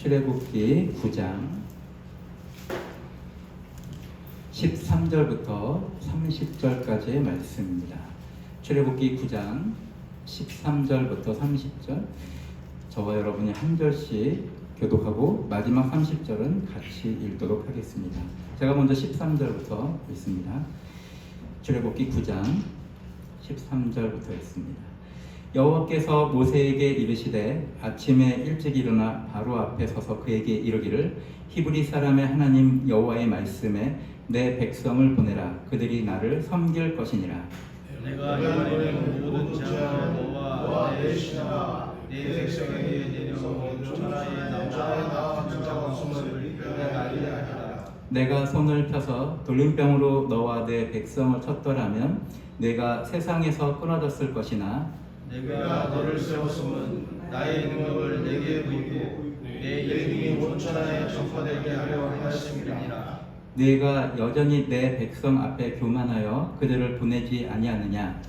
출애굽기 9장 13절부터 30절까지의 말씀입니다. 출애굽기 9장 13절부터 30절, 저와 여러분이 한 절씩 교독하고 마지막 30절은 같이 읽도록 하겠습니다. 제가 먼저 13절부터 읽습니다. 출애굽기 9장 13절부터 읽습니다. 여호와께서 모세에게 이르시되 아침에 일찍 일어나 바로 앞에 서서 그에게 이르기를 히브리 사람의 하나님 여호와의 말씀에 내 백성을 보내라. 그들이 나를 섬길 것이니라. 내가 이번에는 모든 재앙을 너와 내 신하와 내 백성에게 내려온 천하의 나와 작은 소문을 내가 알리게 하리라. 내가 손을 펴서 돌림병으로 너와 내 백성을 쳤더라면 내가 세상에서 끊어졌을 것이나 내가 너를 세웠음은 나의 능력을 내게 보이고 내 이름이 온 천하에 전파되게 하려 하였음이니라. 네가 여전히 내 백성 앞에 교만하여 그들을 보내지 아니하느냐.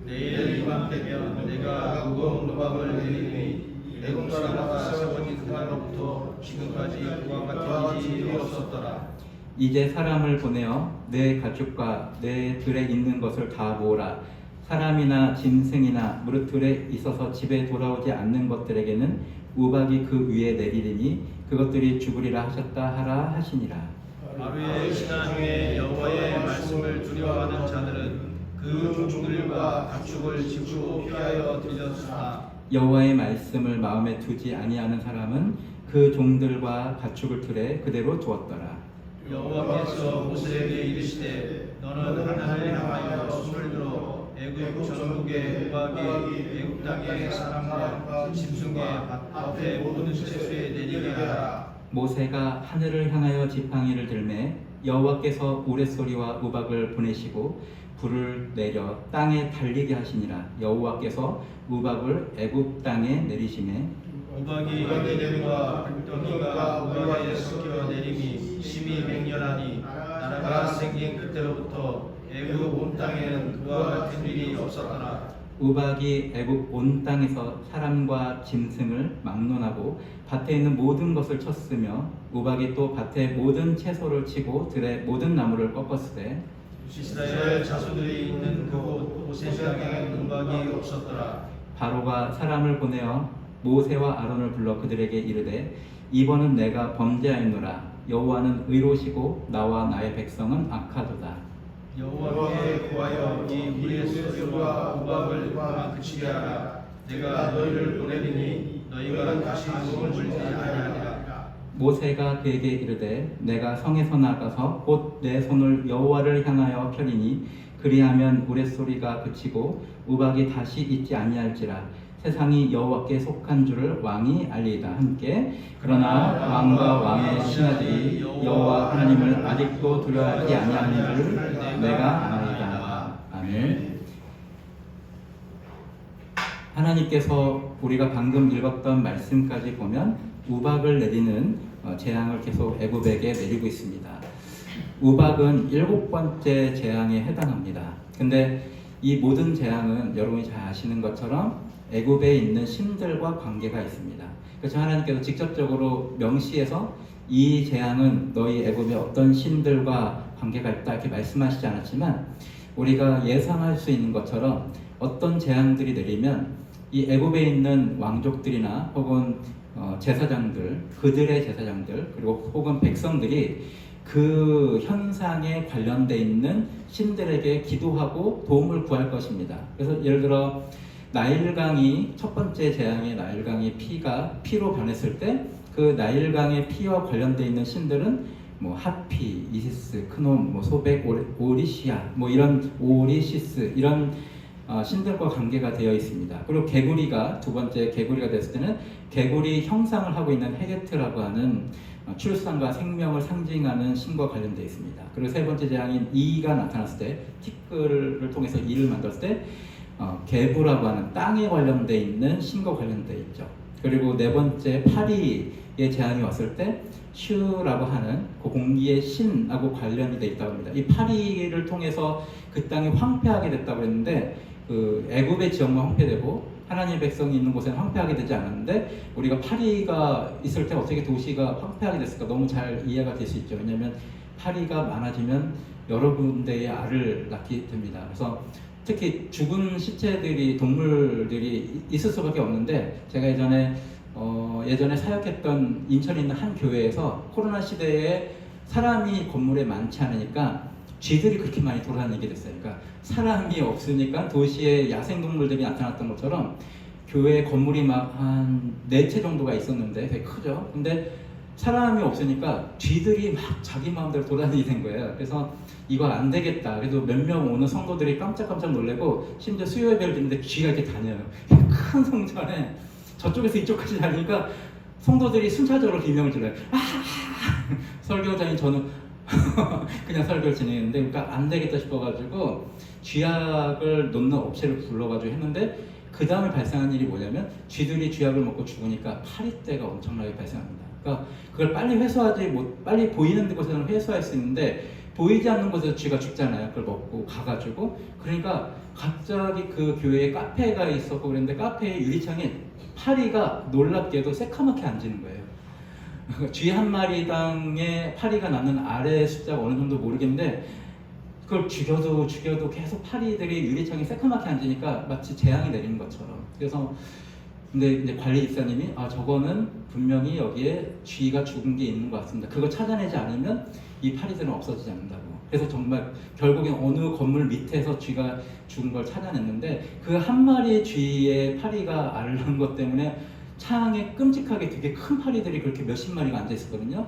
내일 이맘때면 내가 무거운 누박을 내리니 애굽 나라가 세워진 그날로부터 지금까지 그와 같은 일이 없었더라. 이제 사람을 보내어 내 가축과 내 들에 있는 것을 다 모으라. 사람이나 짐승이나 무릇 들에 있어서 집에 돌아오지 않는 것들에게는 우박이 그 위에 내리리니 그것들이 죽으리라 하셨다 하라 하시니라. 하루에 지난 후에 여호와의 말씀을 두려워하는 자들은 그 종들과 가축을 집으로 피하여 들였으나 여호와의 말씀을 마음에 두지 아니하는 사람은 그 종들과 가축을 들에 그대로 두었더라. 여호와께서 모세에게 이르시되 너는 하나님을 향하여 손을 들어 애굽 전국의 우박이 애굽 땅의 사람과 짐승의 밭의 모든 채소에 내리게 하라. 모세가 하늘을 향하여 지팡이를 들매 여호와께서 우레소리와 우박을 보내시고 불을 내려 땅에 달리게 하시니라. 여호와께서 우박을 애굽 땅에 내리시매 우박이 내림과 불덩이가 우박에 섞여 내림이 심히 맹렬하니 나라가 생긴 그때로부터 애굽 온 땅에는 그와 같은 일이 없었더라. 우박이 애굽 온 땅에서 사람과 짐승을 막론하고 밭에 있는 모든 것을 쳤으며 우박이 또 밭의 모든 채소를 치고 들의 모든 나무를 꺾었으되 이스라엘 자손들이 있는 그곳 고센 땅에는 우박이 없었더라. 바로가 사람을 보내어 모세와 아론을 불러 그들에게 이르되 이번은 내가 범죄하였노라. 여호와는 의로우시고 나와 나의 백성은 악하도다. 여호와께 구하여 이 우리의 소리와 우박을 그치게 하라. 내가 너희를 보내리니 너희가 다시 몸을 물지 아니하리라. 모세가 그에게 이르되 내가 성에서 나가서 곧 내 손을 여호와를 향하여 펴리니 그리하면 우레소리가 그치고 우박이 다시 있지 아니할지라. 세상이 여호와께 속한 줄을 왕이 알리이다. 함께 그러나 왕과 왕의 신하들이 여호와 하나님을 아직도 두려워하지 아니하는 줄 내가 아나이다. 아멘. 하나님께서 우리가 방금 읽었던 말씀까지 보면 우박을 내리는 재앙을 계속 애굽에게 내리고 있습니다. 우박은 7번째 재앙에 해당합니다. 근데 이 모든 재앙은 여러분이 잘 아시는 것처럼 애굽에 있는 신들과 관계가 있습니다. 그래서 하나님께서 직접적으로 명시해서 이 재앙은 너희 애굽의 어떤 신들과 관계가 있다 이렇게 말씀하시지 않았지만 우리가 예상할 수 있는 것처럼 어떤 재앙들이 내리면 이 애굽에 있는 왕족들이나 혹은 제사장들, 그들의 제사장들 그리고 혹은 백성들이 그 현상에 관련돼 있는 신들에게 기도하고 도움을 구할 것입니다. 그래서 예를 들어 나일강이 첫 번째 재앙의 나일강의 피로 변했을 때 그 나일강의 피와 관련돼 있는 신들은 뭐 하피, 이시스, 크놈, 뭐 소백, 오리시아, 뭐 이런 오리시스 이런 신들과 관계가 되어 있습니다. 그리고 개구리가 두 번째 개구리가 됐을 때는 개구리 형상을 하고 있는 헤게트라고 하는 출산과 생명을 상징하는 신과 관련되어 있습니다. 그리고 세 번째 재앙인 이가 나타났을 때 티끌을 통해서 이를 만들었을 때 개부라고 하는 땅에 관련되어 있는 신과 관련되어 있죠. 그리고 네 번째 파리의 재앙이 왔을 때 슈라고 하는 그 공기의 신하고 관련이 되어 있다고 합니다. 이 파리를 통해서 그 땅이 황폐하게 됐다고 했는데 그 애굽의 지역만 황폐되고 하나님의 백성이 있는 곳에는 황폐하게 되지 않았는데 우리가 파리가 있을 때 어떻게 도시가 황폐하게 됐을까 너무 잘 이해가 될 수 있죠. 왜냐하면 파리가 많아지면 여러 군데의 알을 낳게 됩니다. 그래서 특히 죽은 시체들이 동물들이 있을 수밖에 없는데 제가 예전에 사역했던 인천에 있는 한 교회에서 코로나 시대에 사람이 건물에 많지 않으니까 쥐들이 그렇게 많이 돌아다니게 됐어요. 그러니까 사람이 없으니까 도시에 야생동물들이 나타났던 것처럼 교회 건물이 막 한 4채 정도가 있었는데 되게 크죠. 근데 사람이 없으니까 쥐들이 막 자기 마음대로 돌아다니게 된 거예요. 그래서 이거 안 되겠다. 그래도 몇 명 오는 성도들이 깜짝깜짝 놀래고 심지어 수요 예배를 드는데 쥐가 이렇게 다녀요. 큰 성전에 저쪽에서 이쪽까지 다니니까 성도들이 순차적으로 비명을 질러요. 설교자인 저는 그냥 설교를 진행했는데 그러니까 안 되겠다 싶어가지고 쥐약을 놓는 업체를 불러가지고 했는데 그 다음에 발생한 일이 뭐냐면 쥐들이 쥐약을 먹고 죽으니까 파리떼가 엄청나게 발생합니다. 그러니까 그걸 빨리 빨리 보이는 곳에서는 회수할 수 있는데 보이지 않는 곳에서 쥐가 죽잖아요. 그걸 먹고 가가지고 그러니까 갑자기 그 교회에 카페가 있었고 그랬는데 카페의 유리창에 파리가 놀랍게도 새카맣게 앉는 거예요. 쥐 한 마리당에 파리가 낳는 알의 숫자가 어느 정도 모르겠는데 그걸 죽여도 계속 파리들이 유리창에 새카맣게 앉으니까 마치 재앙이 내리는 것처럼. 그래서 근데 이제 관리 집사님이 저거는 분명히 여기에 쥐가 죽은 게 있는 것 같습니다. 그거 찾아내지 않으면 이 파리들은 없어지지 않는다고. 그래서 정말 결국엔 어느 건물 밑에서 쥐가 죽은 걸 찾아냈는데 그 한 마리 쥐의 파리가 알을 낳은 것 때문에 창에 끔찍하게 되게 큰 파리들이 그렇게 몇십 마리가 앉아 있었거든요.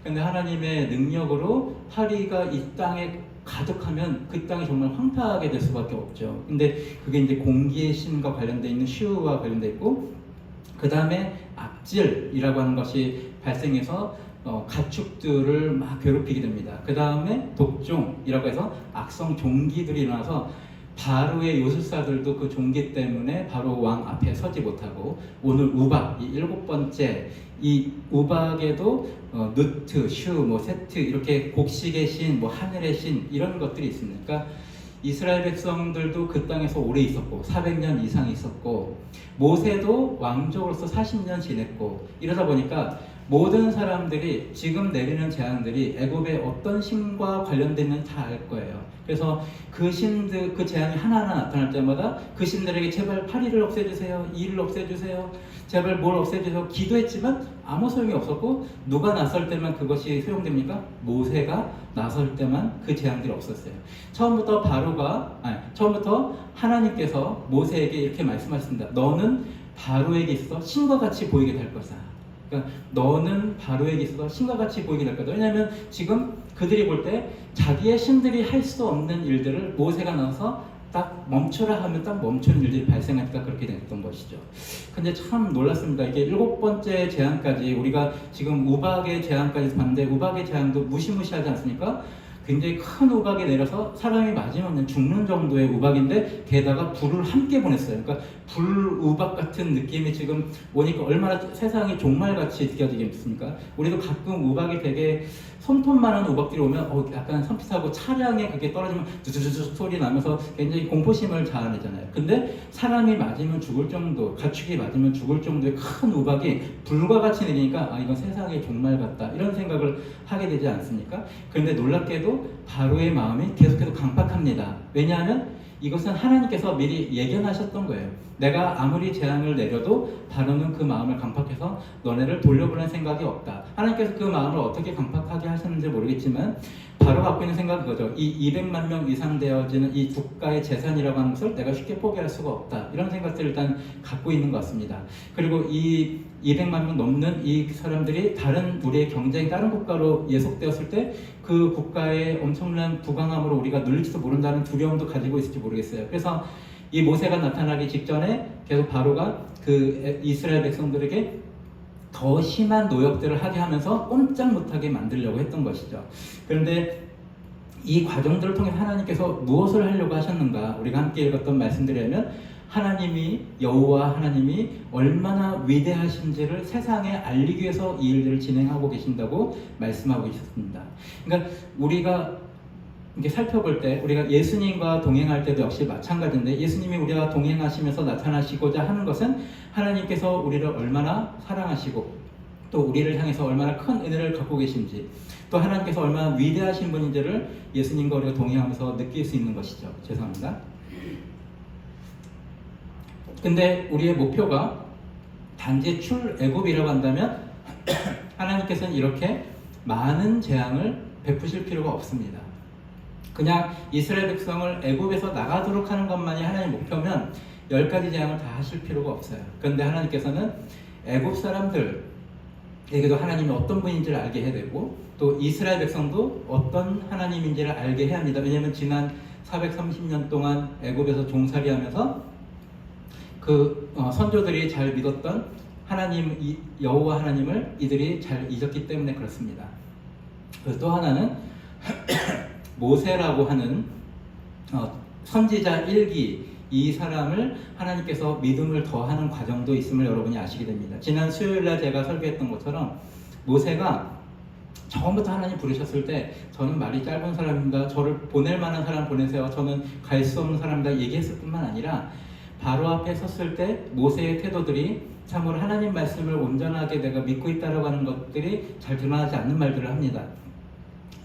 근데 하나님의 능력으로 파리가 이 땅에 가득하면 그 땅이 정말 황폐하게 될 수밖에 없죠. 근데 그게 이제 공기의 신과 관련되어 있는 시우와 관련되어 있고 그 다음에 악질이라고 하는 것이 발생해서 가축들을 막 괴롭히게 됩니다. 그 다음에 독종이라고 해서 악성 종기들이 일어나서 바로의 요술사들도 그 종기 때문에 바로 왕 앞에 서지 못하고 오늘 우박, 이 7번째 이 우박에도 누트, 슈, 세트 이렇게 곡식의 신, 하늘의 신 이런 것들이 있습니다. 그러니까 이스라엘 백성들도 그 땅에서 오래 있었고 400년 이상 있었고 모세도 왕족으로서 40년 지냈고 이러다 보니까 모든 사람들이 지금 내리는 재앙들이 애굽의 어떤 신과 관련되는 다 알 거예요. 그래서 그 신들, 그 재앙이 하나하나 나타날 때마다 그 신들에게 제발 파리를 없애주세요, 이를 없애주세요, 제발 뭘 없애주세요 기도했지만 아무 소용이 없었고 누가 나설 때만 그것이 소용됩니까? 모세가 나설 때만 그 재앙들이 없었어요. 처음부터 하나님께서 모세에게 이렇게 말씀하셨습니다. 너는 바로에게 있어서 신과 같이 보이게 될 것이다. 그러니까 너는 바로에게 있어서 신과 같이 보이게 될 거다. 왜냐하면 지금 그들이 볼 때 자기의 신들이 할 수 없는 일들을 모세가 나와서 딱 멈춰라 하면 딱 멈추는 일들이 발생하니까 그렇게 됐던 것이죠. 근데 참 놀랐습니다. 이게 7번째 재앙까지 우리가 지금 우박의 재앙까지 봤는데 우박의 재앙도 무시무시하지 않습니까? 굉장히 큰 우박이 내려서 사람이 맞으면 죽는 정도의 우박인데 게다가 불을 함께 보냈어요. 그러니까 불 우박 같은 느낌이 지금 오니까 얼마나 세상이 종말같이 느껴지겠습니까? 우리도 가끔 우박이 되게 손톱만한 우박들이 오면 약간 섬찟하고 차량에 그게 떨어지면 두두두두 소리 나면서 굉장히 공포심을 자아내잖아요. 근데 사람이 맞으면 죽을 정도, 가축이 맞으면 죽을 정도의 큰 우박이 불과 같이 내리니까 이건 세상의 종말 같다 이런 생각을 하게 되지 않습니까? 그런데 놀랍게도 바로의 마음이 계속해서 강팍합니다. 왜냐하면 이것은 하나님께서 미리 예견하셨던 거예요. 내가 아무리 재앙을 내려도 바로는 그 마음을 강팍해서 너네를 돌려보낼 생각이 없다. 하나님께서 그 마음을 어떻게 강팍하게 하셨는지 모르겠지만 바로 갖고 있는 생각은 그거죠. 이 200만 명 이상 되어지는 이 국가의 재산이라고 하는 것을 내가 쉽게 포기할 수가 없다. 이런 생각들을 일단 갖고 있는 것 같습니다. 그리고 이 200만 명 넘는 이 사람들이 우리의 경쟁이 다른 국가로 예속되었을 때 그 국가의 엄청난 부강함으로 우리가 눌릴지도 모른다는 두려움도 가지고 있을지 모르겠어요. 그래서 이 모세가 나타나기 직전에 계속 바로가 그 이스라엘 백성들에게 더 심한 노역들을 하게 하면서 꼼짝 못하게 만들려고 했던 것이죠. 그런데 이 과정들을 통해 하나님께서 무엇을 하려고 하셨는가? 우리가 함께 읽었던 말씀드리면 여호와 하나님이 얼마나 위대하신지를 세상에 알리기 위해서 이 일들을 진행하고 계신다고 말씀하고 있었습니다. 그러니까 우리가 이렇게 살펴볼 때 우리가 예수님과 동행할 때도 역시 마찬가지인데, 예수님이 우리와 동행하시면서 나타나시고자 하는 것은 하나님께서 우리를 얼마나 사랑하시고 또 우리를 향해서 얼마나 큰 은혜를 갖고 계신지, 또 하나님께서 얼마나 위대하신 분인지를 예수님과 우리가 동행하면서 느낄 수 있는 것이죠. 죄송합니다. 근데 우리의 목표가 단지 출애굽이라고 한다면 하나님께서는 이렇게 많은 재앙을 베푸실 필요가 없습니다. 그냥 이스라엘 백성을 애굽에서 나가도록 하는 것만이 하나님의 목표면 10가지 재앙을 다 하실 필요가 없어요. 그런데 하나님께서는 애굽 사람들에게도 하나님이 어떤 분인지를 알게 해야 되고, 또 이스라엘 백성도 어떤 하나님인지를 알게 해야 합니다. 왜냐하면 지난 430년 동안 애굽에서 종살이하면서 그 선조들이 잘 믿었던 하나님, 여호와 하나님을 이들이 잘 잊었기 때문에 그렇습니다. 그리고 또 하나는 모세라고 하는 선지자 1기, 이 사람을 하나님께서 믿음을 더하는 과정도 있음을 여러분이 아시게 됩니다. 지난 수요일날 제가 설교했던 것처럼 모세가 처음부터 하나님 부르셨을 때 저는 말이 짧은 사람입니다, 저를 보낼 만한 사람 보내세요, 저는 갈 수 없는 사람입니다 얘기했을 뿐만 아니라 바로 앞에 섰을 때 모세의 태도들이 참으로 하나님 말씀을 온전하게 내가 믿고 있다라고 하는 것들이 잘 드러나지 않는 말들을 합니다.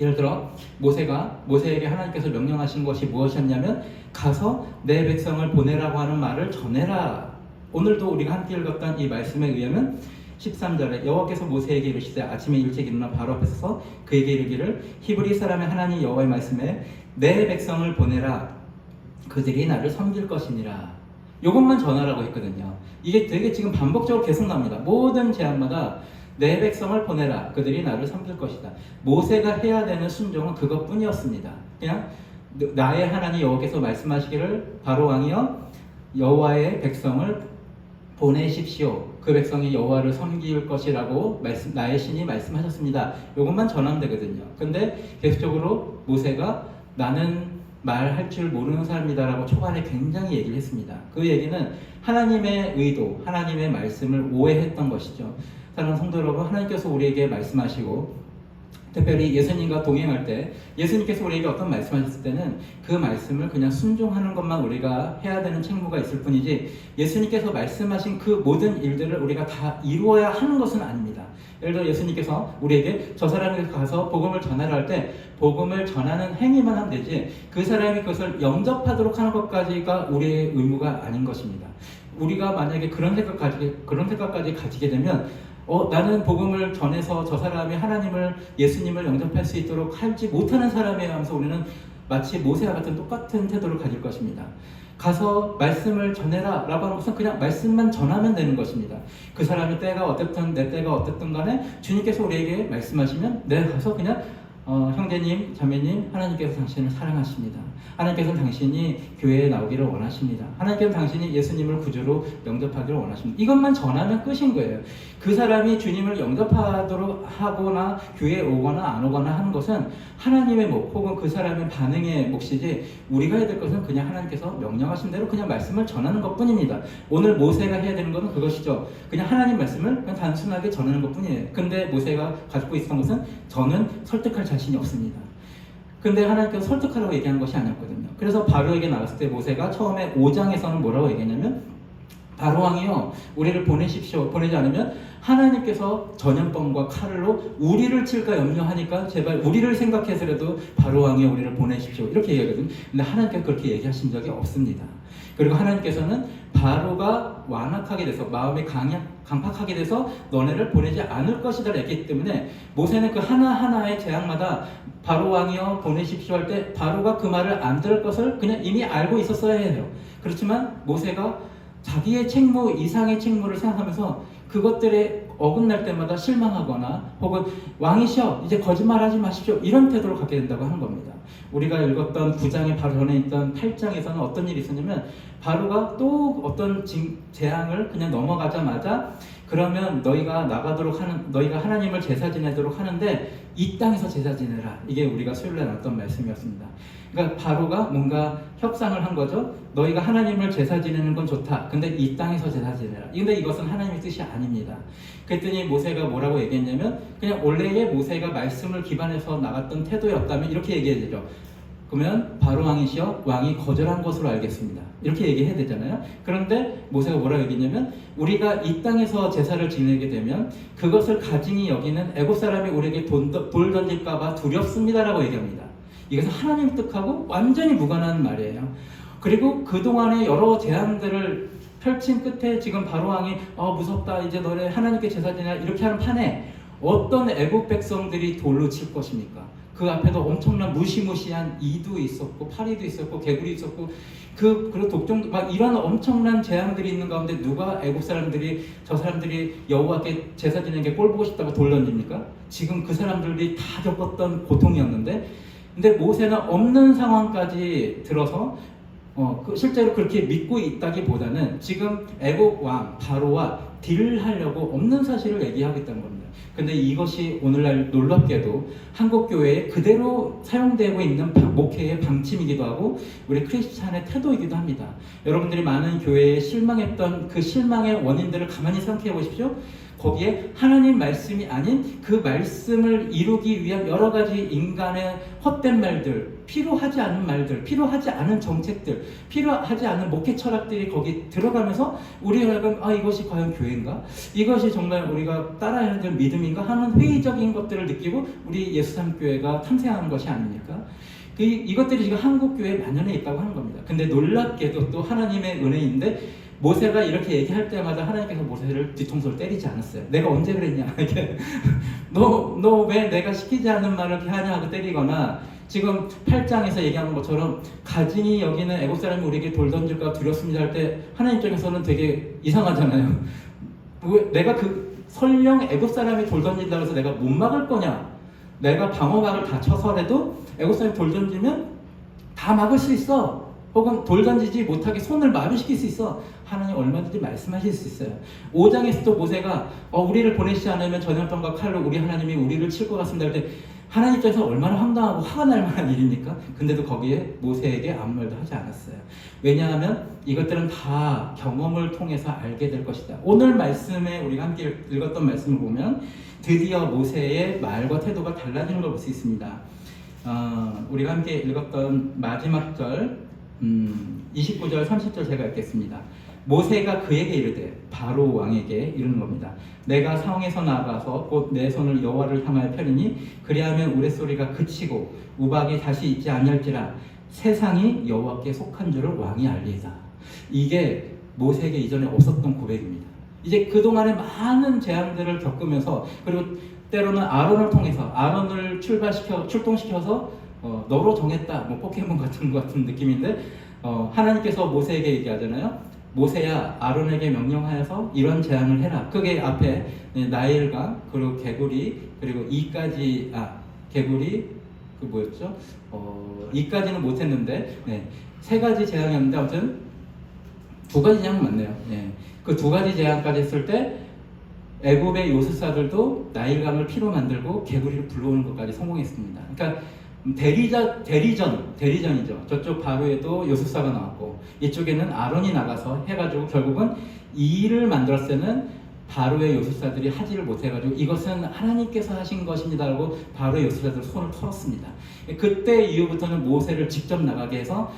예를 들어 모세에게 하나님께서 명령하신 것이 무엇이었냐면 가서 내 백성을 보내라고 하는 말을 전해라. 오늘도 우리가 함께 읽었던 이 말씀에 의하면 13절에 여호와께서 모세에게 이르시되 아침에 일찍 일어나 바로 앞에 서서 그에게 이르기를 히브리 사람의 하나님 여호와의 말씀에 내 백성을 보내라. 그들이 나를 섬길 것이니라. 이것만 전하라고 했거든요. 이게 되게 지금 반복적으로 계속 나옵니다. 모든 제안마다 내 백성을 보내라. 그들이 나를 섬길 것이다. 모세가 해야 되는 순종은 그것뿐이었습니다. 그냥 나의 하나님 여호와께서 말씀하시기를 바로 왕이여 여호와의 백성을 보내십시오. 그 백성이 여호와를 섬길 것이라고 나의 신이 말씀하셨습니다. 이것만 전하면 되거든요. 근데 계속적으로 모세가 나는 말할 줄 모르는 사람이다라고 초반에 굉장히 얘기를 했습니다. 그 얘기는 하나님의 의도, 하나님의 말씀을 오해했던 것이죠. 사랑하는 성도 여러분, 하나님께서 우리에게 말씀하시고 특별히 예수님과 동행할 때 예수님께서 우리에게 어떤 말씀하셨을 때는 그 말씀을 그냥 순종하는 것만 우리가 해야 되는 책무가 있을 뿐이지 예수님께서 말씀하신 그 모든 일들을 우리가 다 이루어야 하는 것은 아닙니다. 예를 들어 예수님께서 우리에게 저 사람에게 가서 복음을 전하라 할 때 복음을 전하는 행위만 하면 되지 그 사람이 그것을 영접하도록 하는 것까지가 우리의 의무가 아닌 것입니다. 우리가 만약에 그런 생각까지 가지게 되면 나는 복음을 전해서 저 사람이 하나님을, 예수님을 영접할 수 있도록 하지 못하는 사람이에요 하면서 우리는 마치 모세와 같은 똑같은 태도를 가질 것입니다. 가서 말씀을 전해라 라고 하는 것은 그냥 말씀만 전하면 되는 것입니다. 그 사람의 때가 어땠든 내 때가 어땠든 간에 주님께서 우리에게 말씀하시면 내가 가서 그냥 형제님, 자매님, 하나님께서 당신을 사랑하십니다. 하나님께서 당신이 교회에 나오기를 원하십니다. 하나님께서 당신이 예수님을 구주로 영접하기를 원하십니다. 이것만 전하면 끝인 거예요. 그 사람이 주님을 영접하도록 하거나 교회에 오거나 안 오거나 하는 것은 하나님의 몫 혹은 그 사람의 반응의 몫이지 우리가 해야 될 것은 그냥 하나님께서 명령하신 대로 그냥 말씀을 전하는 것뿐입니다. 오늘 모세가 해야 되는 것은 그것이죠. 그냥 하나님 말씀을 그냥 단순하게 전하는 것뿐이에요. 근데 모세가 가지고 있었던 것은 저는 설득할 자신이 없습니다. 근데 하나님께서 설득하라고 얘기한 것이 아니었거든요. 그래서 바로에게 나갔을 때 모세가 처음에 5장에서는 뭐라고 얘기했냐면 바로 왕이요 우리를 보내십시오. 보내지 않으면 하나님께서 전염병과 칼로 우리를 칠까 염려하니까 제발 우리를 생각해서라도 바로 왕이요 우리를 보내십시오. 이렇게 얘기하거든요. 근데 하나님께서 그렇게 얘기하신 적이 없습니다. 그리고 하나님께서는 바로가 완악하게 돼서 마음이 강팍하게 돼서 너네를 보내지 않을 것이다 했기 때문에 모세는 그 하나하나의 재앙마다 바로 왕이여 보내십시오 할 때 바로가 그 말을 안 들을 것을 그냥 이미 알고 있었어야 해요. 그렇지만 모세가 자기의 책무 이상의 책무를 생각하면서 그것들에 어긋날 때마다 실망하거나 혹은 왕이시여 이제 거짓말하지 마십시오 이런 태도를 갖게 된다고 하는 겁니다. 우리가 읽었던 9장에 바로 전에 있던 8장에서는 어떤 일이 있었냐면 바로가 또 어떤 재앙을 그냥 넘어가자마자 그러면 너희가 하나님을 제사 지내도록 하는데 이 땅에서 제사 지내라. 이게 우리가 수요일에 나눴던 말씀이었습니다. 그러니까 바로가 뭔가 협상을 한 거죠. 너희가 하나님을 제사 지내는 건 좋다. 근데 이 땅에서 제사 지내라. 근데 이것은 하나님의 뜻이 아닙니다. 그랬더니 모세가 뭐라고 얘기했냐면 그냥 원래의 모세가 말씀을 기반해서 나갔던 태도였다면 이렇게 얘기해야 되죠. 그러면 바로 왕이시여 왕이 거절한 것으로 알겠습니다. 이렇게 얘기해야 되잖아요. 그런데 모세가 뭐라고 얘기했냐면 우리가 이 땅에서 제사를 지내게 되면 그것을 가증히 여기는 애굽 사람이 우리에게 돌 던질까 봐 두렵습니다라고 얘기합니다. 이것은 하나님 뜻하고 완전히 무관한 말이에요. 그리고 그동안의 여러 재앙들을 펼친 끝에 지금 바로 왕이 무섭다 이제 너네 하나님께 제사 지내라 이렇게 하는 판에 어떤 애굽 백성들이 돌로 칠 것입니까? 그 앞에도 엄청난 무시무시한 이도 있었고 파리도 있었고 개구리 있었고 그리고 독종 막 이런 엄청난 재앙들이 있는 가운데 누가 애굽 사람들이 저 사람들이 여호와께 제사 지내는 게 꼴 보고 싶다고 돌 던집니까? 지금 그 사람들이 다 겪었던 고통이었는데 근데 모세는 없는 상황까지 들어서 실제로 그렇게 믿고 있다기보다는 지금 애국 왕 바로와 딜을 하려고 없는 사실을 얘기하겠다는 겁니다. 근데 이것이 오늘날 놀랍게도 한국 교회에 그대로 사용되고 있는 목회의 방침이기도 하고 우리 크리스찬의 태도이기도 합니다. 여러분들이 많은 교회에 실망했던 그 실망의 원인들을 가만히 생각해 보십시오. 거기에 하나님 말씀이 아닌 그 말씀을 이루기 위한 여러 가지 인간의 헛된 말들, 필요하지 않은 말들, 필요하지 않은 정책들, 필요하지 않은 목회 철학들이 거기 들어가면서 우리가 이것이 과연 교회인가? 이것이 정말 우리가 따라야 될 믿음인가? 하는 회의적인 것들을 느끼고 우리 예수삼교회가 탐생하는 것이 아닙니까? 이것들이 지금 한국 교회에 만연해 있다고 하는 겁니다. 근데 놀랍게도 또 하나님의 은혜인데 모세가 이렇게 얘기할 때마다 하나님께서 모세를 뒤통수를 때리지 않았어요. 내가 언제 그랬냐? 이렇게 너 왜 내가 시키지 않은 말을 이렇게 하냐 하고 때리거나 지금 8장에서 얘기하는 것처럼 가증히 여기는 애국 사람이 우리에게 돌 던질까 두렵습니다 할 때 하나님 입장에서는 되게 이상하잖아요. 왜 내가 설령 애국 사람이 돌 던진다고 해서 내가 못 막을 거냐? 내가 방어막을 다 쳐서라도 애국 사람이 돌 던지면 다 막을 수 있어. 혹은 돌 던지지 못하게 손을 마비시킬 수 있어. 하나님 얼마든지 말씀하실 수 있어요. 5장에서도 모세가 우리를 보내시지 않으면 전염병과 칼로 우리 하나님이 우리를 칠 것 같습니다 할 때 하나님 입장에서 얼마나 황당하고 화가 날 만한 일입니까? 근데도 거기에 모세에게 아무 말도 하지 않았어요. 왜냐하면 이것들은 다 경험을 통해서 알게 될 것이다. 오늘 말씀에 우리가 함께 읽었던 말씀을 보면 드디어 모세의 말과 태도가 달라지는 걸 볼 수 있습니다. 우리가 함께 읽었던 마지막 절 29절 30절 제가 읽겠습니다. 모세가 그에게 이르되 바로 왕에게 이르는 겁니다. 내가 성에서 나가서 곧 내 손을 여호와를 향하여 펴리니 그리하면 우레소리가 그치고 우박이 다시 있지 아니할지라 세상이 여호와께 속한 줄을 왕이 알리이다. 이게 모세에게 이전에 없었던 고백입니다. 이제 그동안에 많은 재앙들을 겪으면서 그리고 때로는 아론을 통해서 아론을 출동시켜서 너로 정했다 포켓몬 같은 느낌인데 하나님께서 모세에게 얘기하잖아요. 모세야 아론에게 명령하여서 이런 재앙을 해라. 그게 앞에 나일강 그리고 개구리 그리고 개구리 그 뭐였죠? 이까지는 못했는데 세 가지 재앙이었는데 아무튼 두 가지 재앙 맞네요. 그 두 가지 재앙까지 했을 때 애굽의 요술사들도 나일강을 피로 만들고 개구리를 불러오는 것까지 성공했습니다. 그러니까 대리전이죠. 저쪽 바로에도 요술사가 나왔고 이쪽에는 아론이 나가서 해가지고 결국은 이 일을 만들었을 때는 바로의 요술사들이 하지를 못해가지고 이것은 하나님께서 하신 것입니다 라고 바로의 요술사들 손을 털었습니다. 그때 이후부터는 모세를 직접 나가게 해서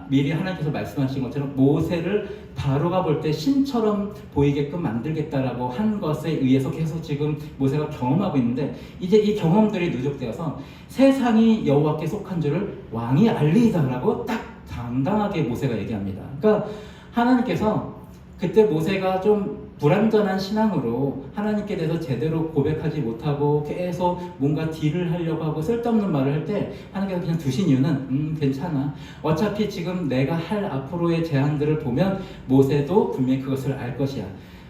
미리 하나님께서 말씀하신 것처럼 모세를 바로가 볼 때 신처럼 보이게끔 만들겠다라고 한 것에 의해서 계속 지금 모세가 경험하고 있는데 이제 이 경험들이 누적되어서 세상이 여호와께 속한 줄을 왕이 알리이다라고 딱 당당하게 모세가 얘기합니다. 그러니까 하나님께서 그때 모세가 좀 불완전한 신앙으로 하나님께 대해서 제대로 고백하지 못하고 계속 뭔가 딜을 하려고 하고 쓸데없는 말을 할 때 하나님께서 그냥 두신 이유는 괜찮아. 어차피 지금 내가 할 앞으로의 재앙들을 보면 모세도 분명히 그것을 알 것이야.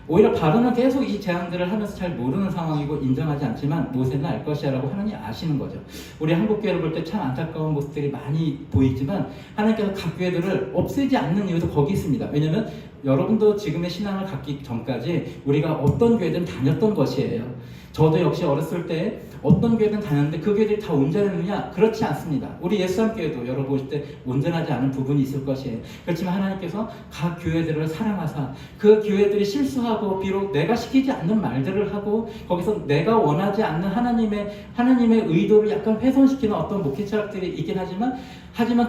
오히려 바로는 계속 이 재앙들을 하면서 잘 모르는 상황이고 인정하지 않지만 모세는 알 것이야 라고 하나님이 아시는 거죠. 우리 한국교회를 볼 때 참 안타까운 모습들이 많이 보이지만 하나님께서 각 교회들을 없애지 않는 이유도 거기 있습니다. 왜냐하면 여러분도 지금의 신앙을 갖기 전까지 우리가 어떤 교회든 다녔던 것이에요. 저도 역시 어렸을 때 어떤 교회든 다녔는데 그 교회들이 다 온전했느냐? 그렇지 않습니다. 우리 예수함교회도 여러분 보실 때 온전하지 않은 부분이 있을 것이에요. 그렇지만 하나님께서 각 교회들을 사랑하사 그 교회들이 실수하고 비록 내가 시키지 않는 말들을 하고 거기서 내가 원하지 않는 하나님의 의도를 약간 훼손시키는 어떤 목회 철학들이 있긴 하지만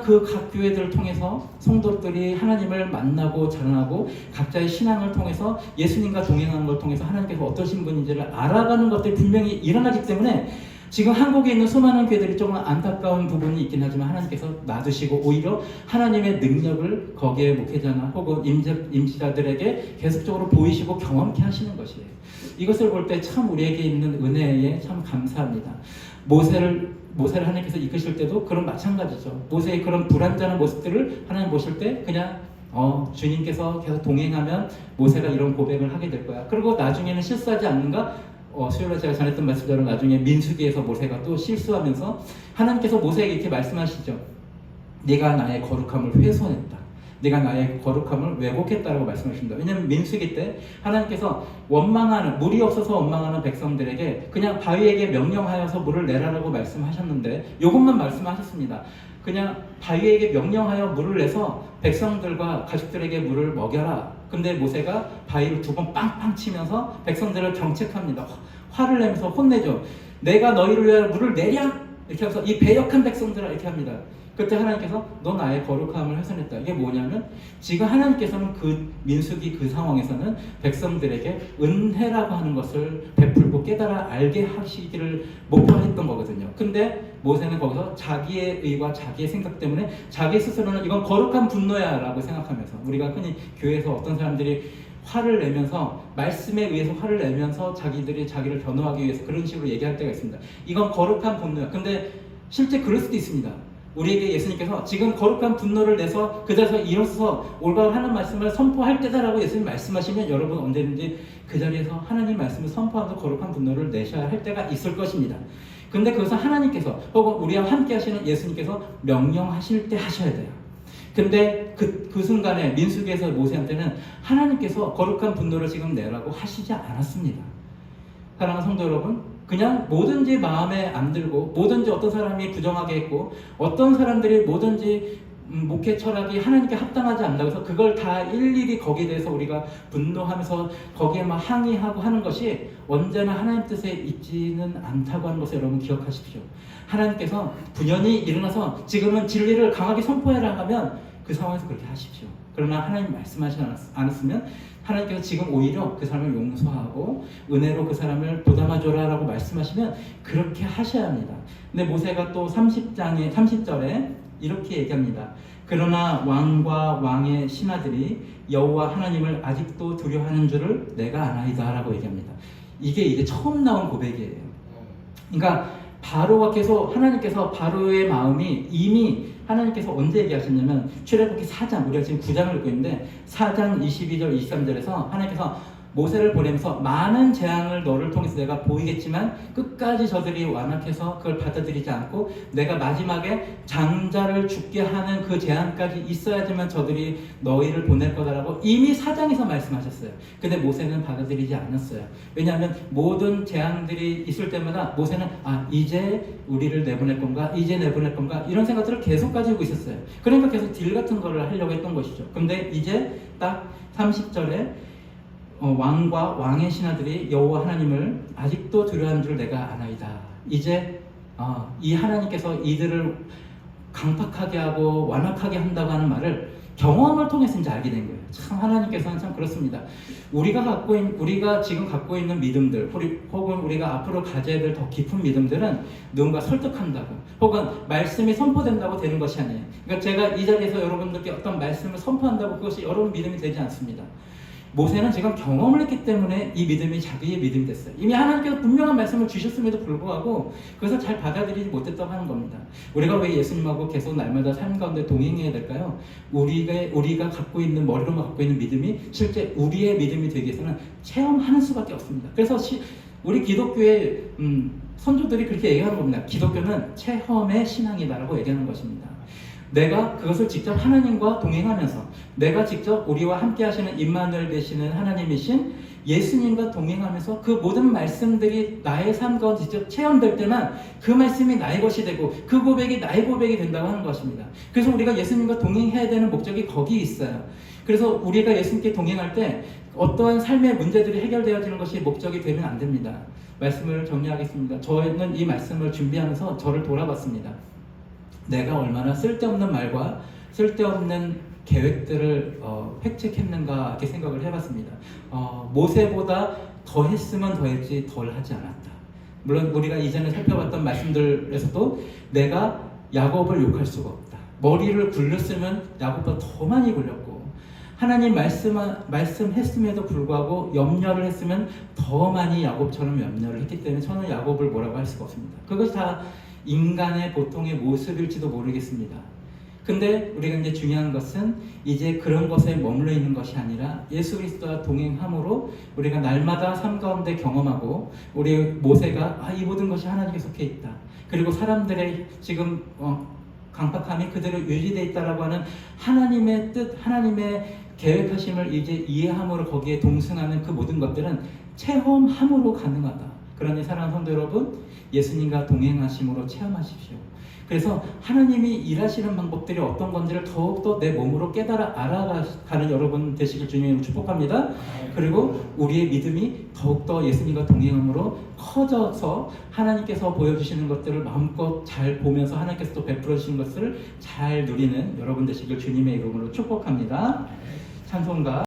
그 각 교회들을 통해서 성도들이 하나님을 만나고 자라나고 각자의 신앙을 통해서 예수님과 동행하는 걸 통해서 하나님께서 어떠신 분인지를 알아가는 것들이 분명히 일어나기 때문에 지금 한국에 있는 수많은 교회들이 조금 안타까운 부분이 있긴 하지만 하나님께서 놔두시고 오히려 하나님의 능력을 거기에 목회자나 혹은 임지자들에게 계속적으로 보이시고 경험케 하시는 것이에요. 이것을 볼 때 참 우리에게 있는 은혜에 참 감사합니다. 모세를 하나님께서 이끄실 때도 그런 마찬가지죠. 모세의 그런 불완전한 모습들을 하나님 보실 때 그냥 주님께서 계속 동행하면 모세가 이런 고백을 하게 될 거야. 그리고 나중에는 실수하지 않는가? 수요일에 제가 전했던 말씀대로 나중에 민수기에서 모세가 또 실수하면서 하나님께서 모세에게 이렇게 말씀하시죠. 네가 나의 거룩함을 훼손했다. 네가 나의 거룩함을 왜곡했다라고 말씀하십니다. 왜냐하면 민수기 때 하나님께서 물이 없어서 원망하는 백성들에게 그냥 바위에게 명령하여서 물을 내라라고 말씀하셨는데 이것만 말씀하셨습니다. 그냥 바위에게 명령하여 물을 내서 백성들과 가족들에게 물을 먹여라. 근데 모세가 바위를 두 번 빵빵 치면서 백성들을 경책합니다. 화를 내면서 혼내죠. 내가 너희를 위하여 물을 내랴? 이렇게 해서 이 배역한 백성들아 이렇게 합니다. 그때 하나님께서 너 나의 거룩함을 훼손했다. 이게 뭐냐면 지금 하나님께서는 그 민수기 그 상황에서는 백성들에게 은혜라고 하는 것을 베풀고 깨달아 알게 하시기를 목표했던 거거든요. 근데 모세는 거기서 자기의 의와 자기의 생각 때문에 자기 스스로는 이건 거룩한 분노야 라고 생각하면서 우리가 흔히 교회에서 어떤 사람들이 화를 내면서 말씀에 의해서 화를 내면서 자기들이 자기를 변호하기 위해서 그런 식으로 얘기할 때가 있습니다. 이건 거룩한 분노야. 근데 실제 그럴 수도 있습니다. 우리에게 예수님께서 지금 거룩한 분노를 내서 그 자리에서 일어서서 올바른 하나님 말씀을 선포할 때다라고 예수님 말씀하시면 여러분 언제든지 그 자리에서 하나님 말씀을 선포하면서 거룩한 분노를 내셔야 할 때가 있을 것입니다. 근데 그것은 하나님께서 혹은 우리와 함께 하시는 예수님께서 명령하실 때 하셔야 돼요. 근데 그 순간에 민수기에서 모세한테는 하나님께서 거룩한 분노를 지금 내라고 하시지 않았습니다. 사랑하는 성도 여러분, 그냥 뭐든지 마음에 안 들고 뭐든지 어떤 사람이 부정하게 했고 어떤 사람들이 뭐든지 목회 철학이 하나님께 합당하지 않다고 해서 그걸 다 일일이 거기에 대해서 우리가 분노하면서 거기에 막 항의하고 하는 것이 언제나 하나님 뜻에 있지는 않다고 하는 것을 여러분 기억하십시오. 하나님께서 분연히 일어나서 지금은 진리를 강하게 선포해라 하면 그 상황에서 그렇게 하십시오. 그러나 하나님 말씀하지 않았으면 하나님께서 지금 오히려 그 사람을 용서하고 은혜로 그 사람을 보담아줘라 라고 말씀하시면 그렇게 하셔야 합니다. 근데 모세가 또 30절에 이렇게 얘기합니다. 그러나 왕과 왕의 신하들이 여호와 하나님을 아직도 두려워하는 줄을 내가 아나이다 라고 얘기합니다. 이게 이제 처음 나온 고백이에요. 그러니까 바로가 계속 하나님께서 바로의 마음이 이미 하나님께서 언제 얘기하셨냐면 출애굽기 4장 우리가 지금 9장을 읽고 있는데 4장 22절 23절에서 하나님께서 모세를 보내면서 많은 재앙을 너를 통해서 내가 보이겠지만 끝까지 저들이 완악해서 그걸 받아들이지 않고 내가 마지막에 장자를 죽게 하는 그 재앙까지 있어야지만 저들이 너희를 보낼 거다라고 이미 4장에서 말씀하셨어요. 근데 모세는 받아들이지 않았어요. 왜냐하면 모든 재앙들이 있을 때마다 모세는 이제 우리를 내보낼 건가? 이제 내보낼 건가? 이런 생각들을 계속 가지고 있었어요. 그러니까 계속 딜 같은 거를 하려고 했던 것이죠. 근데 이제 딱 30절에 왕과 왕의 신하들이 여호와 하나님을 아직도 두려워하는 줄 내가 아나이다. 이제 이 하나님께서 이들을 강팍하게 하고 완악하게 한다고 하는 말을 경험을 통해서 이제 알게 된 거예요. 참 하나님께서는 참 그렇습니다. 우리가 지금 갖고 있는 믿음들 혹은 우리가 앞으로 가져야 될 더 깊은 믿음들은 누군가 설득한다고 혹은 말씀이 선포된다고 되는 것이 아니에요. 그러니까 제가 이 자리에서 여러분들께 어떤 말씀을 선포한다고 그것이 여러분 믿음이 되지 않습니다. 모세는 지금 경험을 했기 때문에 이 믿음이 자기의 믿음이 됐어요. 이미 하나님께서 분명한 말씀을 주셨음에도 불구하고 그것을 잘 받아들이지 못했다고 하는 겁니다. 우리가 왜 예수님하고 계속 날마다 삶 가운데 동행해야 될까요? 우리가 갖고 있는 머리로만 갖고 있는 믿음이 실제 우리의 믿음이 되기 위해서는 체험하는 수밖에 없습니다. 그래서 우리 기독교의 선조들이 그렇게 얘기하는 겁니다. 기독교는 체험의 신앙이다라고 얘기하는 것입니다. 내가 그것을 직접 하나님과 동행하면서 내가 직접 우리와 함께 하시는 임마누엘 되시는 하나님이신 예수님과 동행하면서 그 모든 말씀들이 나의 삶 가운데 직접 체험될 때만 그 말씀이 나의 것이 되고 그 고백이 나의 고백이 된다고 하는 것입니다. 그래서 우리가 예수님과 동행해야 되는 목적이 거기 있어요. 그래서 우리가 예수님께 동행할 때 어떠한 삶의 문제들이 해결되어지는 것이 목적이 되면 안 됩니다. 말씀을 정리하겠습니다. 저는 이 말씀을 준비하면서 저를 돌아봤습니다. 내가 얼마나 쓸데없는 말과 쓸데없는 계획들을 획책했는가 이렇게 생각을 해봤습니다. 모세보다 더 했으면 더 했지 덜 하지 않았다. 물론 우리가 이전에 살펴봤던 말씀들에서도 내가 야곱을 욕할 수가 없다. 머리를 굴렸으면 야곱보다 더 많이 굴렸고 하나님 말씀했음에도 불구하고 염려를 했으면 더 많이 야곱처럼 염려를 했기 때문에 저는 야곱을 뭐라고 할 수가 없습니다. 그것이 다 인간의 보통의 모습일지도 모르겠습니다. 근데 우리가 이제 중요한 것은 이제 그런 것에 머물러 있는 것이 아니라 예수 그리스도와 동행함으로 우리가 날마다 삶 가운데 경험하고 우리 모세가 이 모든 것이 하나님께 속해 있다. 그리고 사람들의 지금 강팍함이 그대로 유지되어 있다라고 하는 하나님의 뜻, 하나님의 계획하심을 이제 이해함으로 거기에 동승하는 그 모든 것들은 체험함으로 가능하다. 그러니 사랑하는 성도 여러분, 예수님과 동행하심으로 체험하십시오. 그래서 하나님이 일하시는 방법들이 어떤 건지를 더욱더 내 몸으로 깨달아 알아가는 여러분 되시길 주님으로 축복합니다. 그리고 우리의 믿음이 더욱더 예수님과 동행함으로 커져서 하나님께서 보여주시는 것들을 마음껏 잘 보면서 하나님께서 또 베풀어 주시는 것을 잘 누리는 여러분 되시길 주님의 이름으로 축복합니다. 찬송가